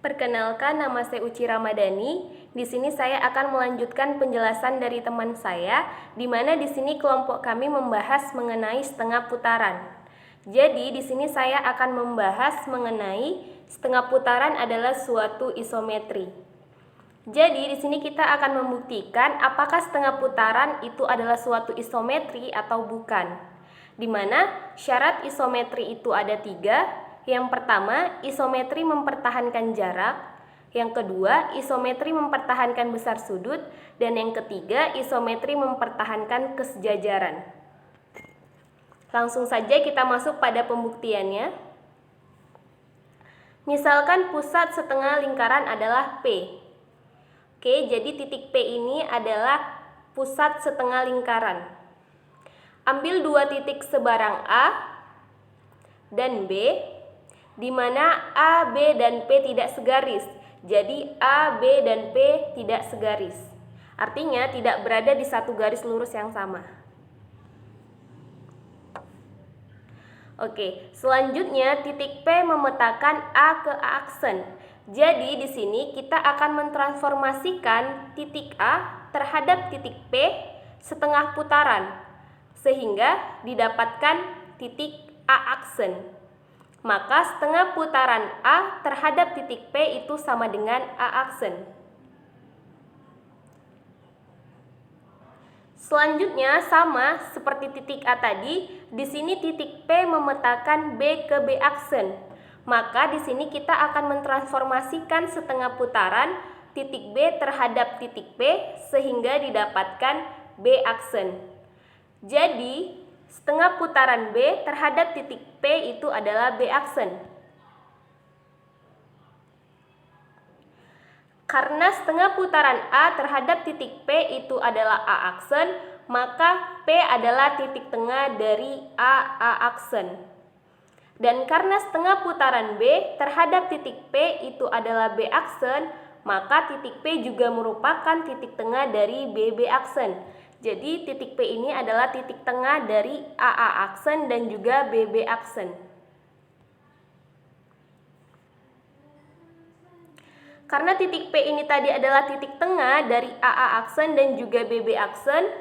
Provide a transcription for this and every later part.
Perkenalkan, nama saya Uci Ramadhani. Di sini saya akan melanjutkan penjelasan dari teman saya, di mana di sini kelompok kami membahas mengenai setengah putaran. Jadi di sini saya akan membahas mengenai setengah putaran adalah suatu isometri. Jadi di sini kita akan membuktikan apakah setengah putaran itu adalah suatu isometri atau bukan. Di mana syarat isometri itu ada 3. Yang pertama, isometri mempertahankan jarak. Yang kedua, isometri mempertahankan besar sudut. Dan yang ketiga, isometri mempertahankan kesejajaran. Langsung saja kita masuk pada pembuktiannya. Misalkan pusat setengah lingkaran adalah P. Oke, jadi titik P ini adalah pusat setengah lingkaran. Ambil 2 titik sebarang A dan B, di mana A, B, dan P tidak segaris. Jadi A, B, dan P tidak segaris. Artinya tidak berada di satu garis lurus yang sama. Oke, selanjutnya titik P memetakan A ke aksen. Jadi di sini kita akan mentransformasikan titik A terhadap titik P setengah putaran, sehingga didapatkan titik A aksen. Maka setengah putaran A terhadap titik P itu sama dengan A aksen. Selanjutnya sama seperti titik A tadi, di sini titik P memetakan B ke B aksen. Maka di sini kita akan mentransformasikan setengah putaran titik B terhadap titik P sehingga didapatkan B aksen. Jadi setengah putaran B terhadap titik P itu adalah B aksen. Karena setengah putaran A terhadap titik P itu adalah A aksen, maka P adalah titik tengah dari A aksen. Dan karena setengah putaran B terhadap titik P itu adalah B aksen, maka titik P juga merupakan titik tengah dari BB aksen. Jadi titik P ini adalah titik tengah dari AA aksen dan juga BB aksen. Karena titik P ini tadi adalah titik tengah dari AA aksen dan juga BB aksen,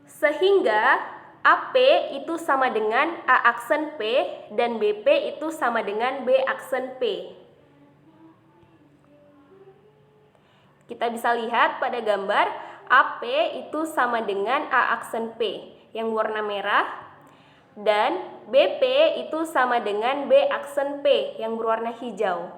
sehingga AP itu sama dengan A aksen P dan BP itu sama dengan B aksen P. Kita bisa lihat pada gambar AP itu sama dengan A aksen P yang warna merah, dan BP itu sama dengan B aksen P yang berwarna hijau.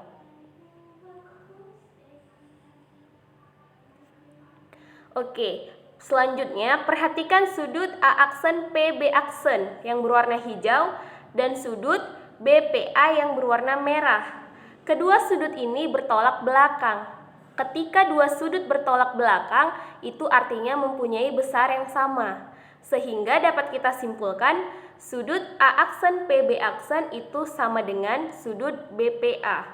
Oke, selanjutnya perhatikan sudut A aksen PB aksen yang berwarna hijau dan sudut BPA yang berwarna merah. Kedua sudut ini bertolak belakang. Ketika dua sudut bertolak belakang, itu artinya mempunyai besar yang sama. Sehingga dapat kita simpulkan sudut A aksen PB aksen itu sama dengan sudut BPA.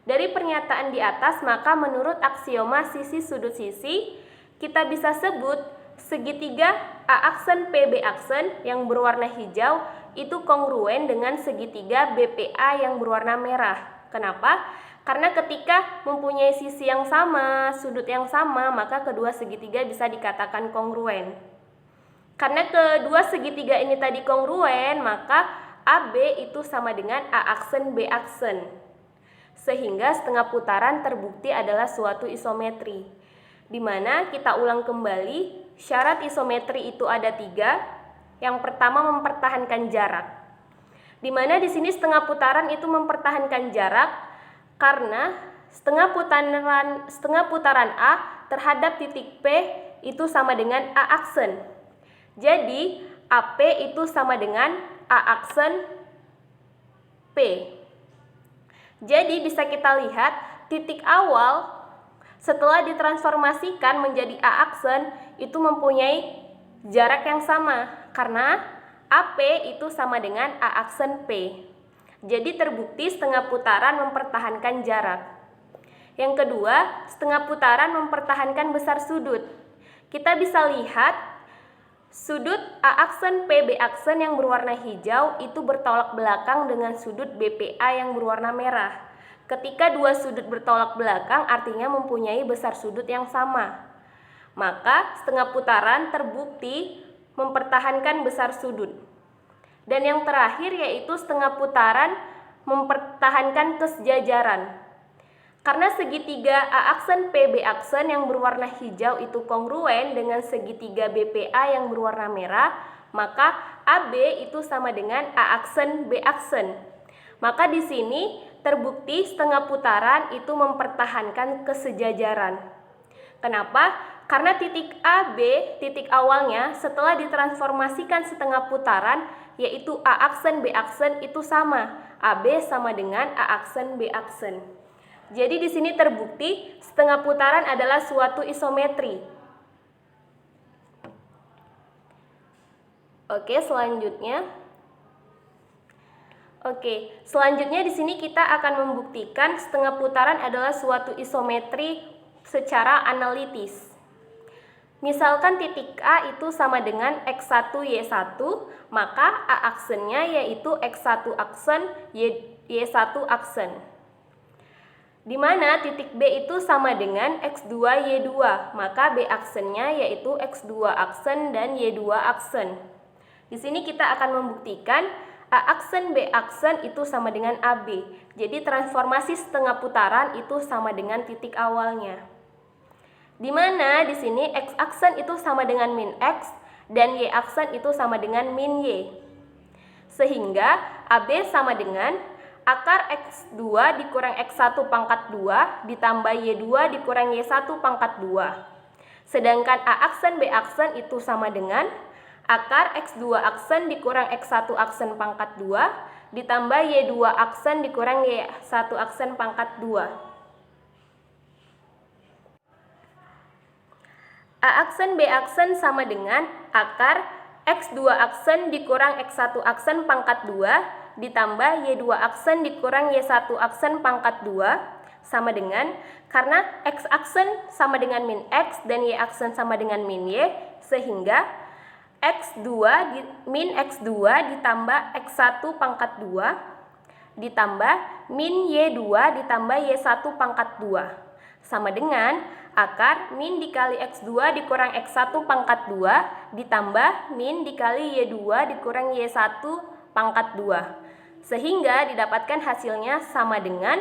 Dari pernyataan di atas, maka menurut aksioma sisi sudut sisi, kita bisa sebut segitiga A aksen PB aksen yang berwarna hijau itu kongruen dengan segitiga BPA yang berwarna merah. Kenapa? Karena ketika mempunyai sisi yang sama, sudut yang sama, maka kedua segitiga bisa dikatakan kongruen. Karena kedua segitiga ini tadi kongruen, maka AB itu sama dengan A aksen B aksen. Sehingga setengah putaran terbukti adalah suatu isometri. Di mana kita ulang kembali, syarat isometri itu ada 3. Yang pertama mempertahankan jarak. Di mana di sini setengah putaran itu mempertahankan jarak karena setengah putaran A terhadap titik P itu sama dengan A aksen. Jadi AP itu sama dengan A aksen P. Jadi bisa kita lihat titik awal setelah ditransformasikan menjadi A aksen itu mempunyai jarak yang sama karena AP itu sama dengan A aksen P. Jadi terbukti setengah putaran mempertahankan jarak. Yang kedua, setengah putaran mempertahankan besar sudut. Kita bisa lihat sudut A aksen PB aksen yang berwarna hijau itu bertolak belakang dengan sudut BPA yang berwarna merah. Ketika dua sudut bertolak belakang artinya mempunyai besar sudut yang sama. Maka setengah putaran terbukti mempertahankan besar sudut. Dan yang terakhir yaitu setengah putaran mempertahankan kesejajaran. Karena segitiga A aksen PB aksen yang berwarna hijau itu kongruen dengan segitiga BPA yang berwarna merah, maka AB itu sama dengan A aksen B aksen. Maka di sini terbukti setengah putaran itu mempertahankan kesejajaran. Kenapa? Karena titik AB, titik awalnya setelah ditransformasikan setengah putaran yaitu A aksen B aksen itu sama. AB sama dengan A aksen B aksen. Jadi di sini terbukti setengah putaran adalah suatu isometri. Oke, selanjutnya di sini kita akan membuktikan setengah putaran adalah suatu isometri secara analitis. Misalkan titik A itu sama dengan X1 Y1, maka A aksennya yaitu X1 aksen Y1 aksen. Di mana titik B itu sama dengan X2 Y2, maka B aksennya yaitu X2 aksen dan Y2 aksen. Di sini kita akan membuktikan A aksen B aksen itu sama dengan AB. Jadi transformasi setengah putaran itu sama dengan titik awalnya. Di mana di sini X aksen itu sama dengan min X dan Y aksen itu sama dengan min Y. Sehingga AB sama dengan akar X2 dikurang X1 pangkat 2 ditambah Y2 dikurang Y1 pangkat 2. Sedangkan A aksen B aksen itu sama dengan akar X2 aksen dikurang X1 aksen pangkat 2 ditambah Y2 aksen dikurang Y1 aksen pangkat 2. A aksen B aksen sama dengan akar X2 aksen dikurang X1 aksen pangkat 2 ditambah Y2 aksen dikurang Y1 aksen pangkat 2 sama dengan, karena X aksen sama dengan min X dan Y aksen sama dengan min Y, sehingga X2 min X2 ditambah X1 pangkat 2 ditambah min Y2 ditambah Y1 pangkat 2 sama dengan akar min dikali X2 dikurang X1 pangkat 2 ditambah min dikali Y2 dikurang Y1 pangkat 2. Sehingga didapatkan hasilnya sama dengan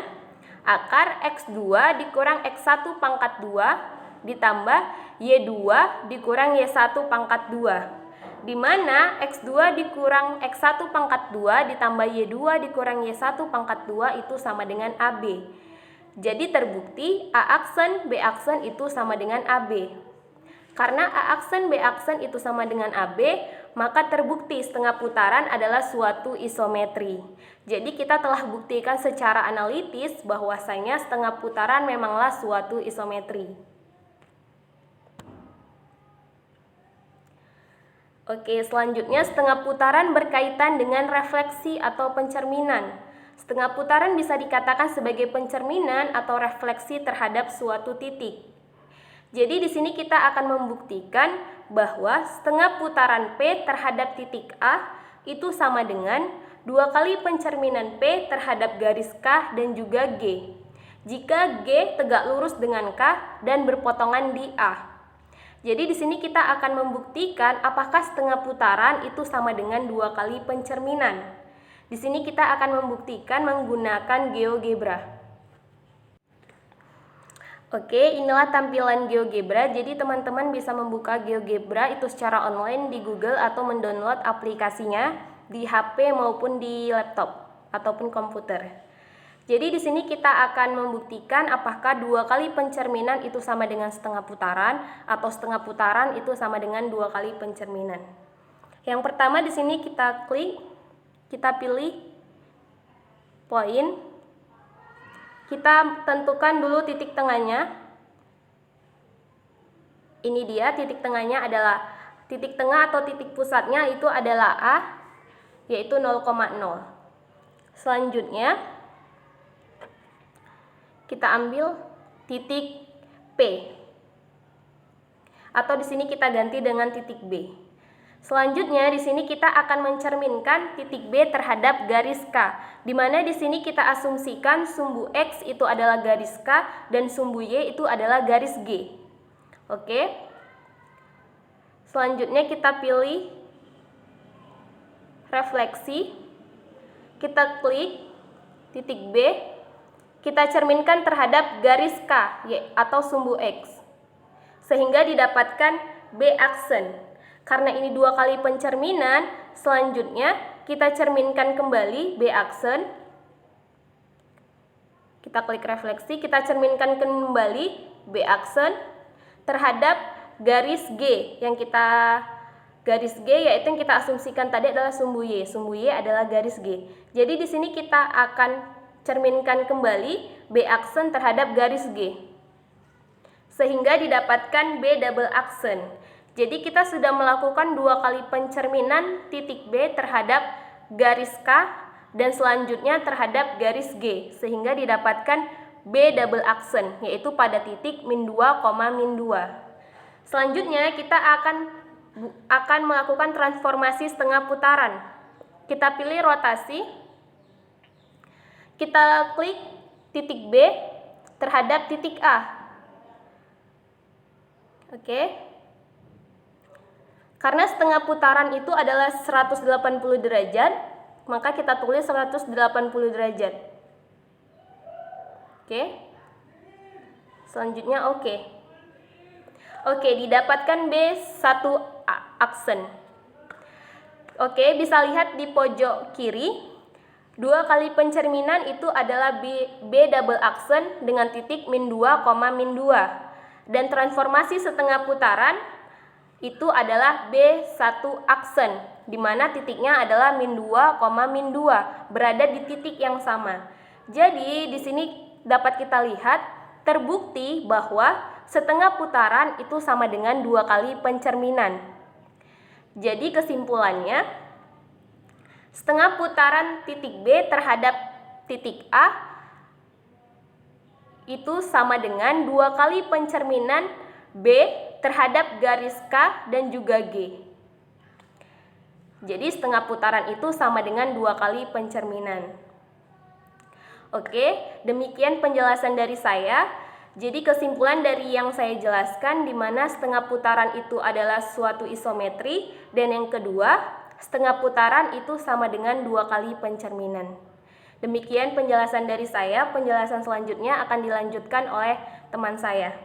akar X2 dikurang X1 pangkat 2 ditambah Y2 dikurang Y1 pangkat 2. Di mana X2 dikurang X1 pangkat 2 ditambah Y2 dikurang Y1 pangkat 2 itu sama dengan AB. Jadi terbukti A aksen B aksen itu sama dengan AB. Karena A aksen B aksen itu sama dengan AB, maka terbukti setengah putaran adalah suatu isometri. Jadi kita telah buktikan secara analitis bahwasanya setengah putaran memanglah suatu isometri. Oke, selanjutnya setengah putaran berkaitan dengan refleksi atau pencerminan. Setengah putaran bisa dikatakan sebagai pencerminan atau refleksi terhadap suatu titik. Jadi di sini kita akan membuktikan bahwa setengah putaran P terhadap titik A itu sama dengan 2 kali pencerminan P terhadap garis K dan juga G. Jika G tegak lurus dengan K dan berpotongan di A. Jadi di sini kita akan membuktikan apakah setengah putaran itu sama dengan 2 kali pencerminan. Di sini kita akan membuktikan menggunakan GeoGebra. Oke, inilah tampilan GeoGebra. Jadi teman-teman bisa membuka GeoGebra itu secara online di Google atau mendownload aplikasinya di HP maupun di laptop ataupun komputer. Jadi di sini kita akan membuktikan apakah 2 kali pencerminan itu sama dengan setengah putaran atau setengah putaran itu sama dengan 2 kali pencerminan. Yang pertama di sini kita klik, kita pilih poin. Kita tentukan dulu titik tengahnya. Ini dia titik tengahnya adalah titik tengah atau titik pusatnya itu adalah A, yaitu 0,0. Selanjutnya kita ambil titik P. Atau di sini kita ganti dengan titik B. Selanjutnya di sini kita akan mencerminkan titik B terhadap garis K, di mana di sini kita asumsikan sumbu X itu adalah garis K dan sumbu Y itu adalah garis G. Oke. Selanjutnya kita pilih refleksi. Kita klik titik B, kita cerminkan terhadap garis K atau sumbu X, sehingga didapatkan B aksen. Karena ini dua kali pencerminan, selanjutnya kita cerminkan kembali B aksen. Kita klik refleksi, kita cerminkan kembali B aksen terhadap garis G yaitu yang kita asumsikan tadi adalah sumbu Y. Sumbu Y adalah garis G. Jadi di sini kita akan cerminkan kembali B aksen terhadap garis G, sehingga didapatkan B double aksen. Jadi kita sudah melakukan dua kali pencerminan titik B terhadap garis K dan selanjutnya terhadap garis G, sehingga didapatkan B double aksen, yaitu pada titik min 2, min 2. Selanjutnya kita akan melakukan transformasi setengah putaran. Kita pilih rotasi, kita klik titik B terhadap titik A. Oke. Karena setengah putaran itu adalah 180 derajat, maka kita tulis 180 derajat. Oke. Selanjutnya oke. Oke, didapatkan B1 aksen. Oke, bisa lihat di pojok kiri, dua kali pencerminan itu adalah B double aksen dengan titik min 2, min 2. Dan transformasi setengah putaran itu adalah B1 aksen, di mana titiknya adalah min 2, min 2, berada di titik yang sama. Jadi di sini dapat kita lihat terbukti bahwa setengah putaran itu sama dengan dua kali pencerminan. Jadi kesimpulannya, setengah putaran titik B terhadap titik A itu sama dengan dua kali pencerminan B terhadap garis K dan juga G. Jadi setengah putaran itu sama dengan dua kali pencerminan. Oke, demikian penjelasan dari saya. Jadi kesimpulan dari yang saya jelaskan, di mana setengah putaran itu adalah suatu isometri, dan yang kedua, setengah putaran itu sama dengan dua kali pencerminan. Demikian penjelasan dari saya. Penjelasan selanjutnya akan dilanjutkan oleh teman saya.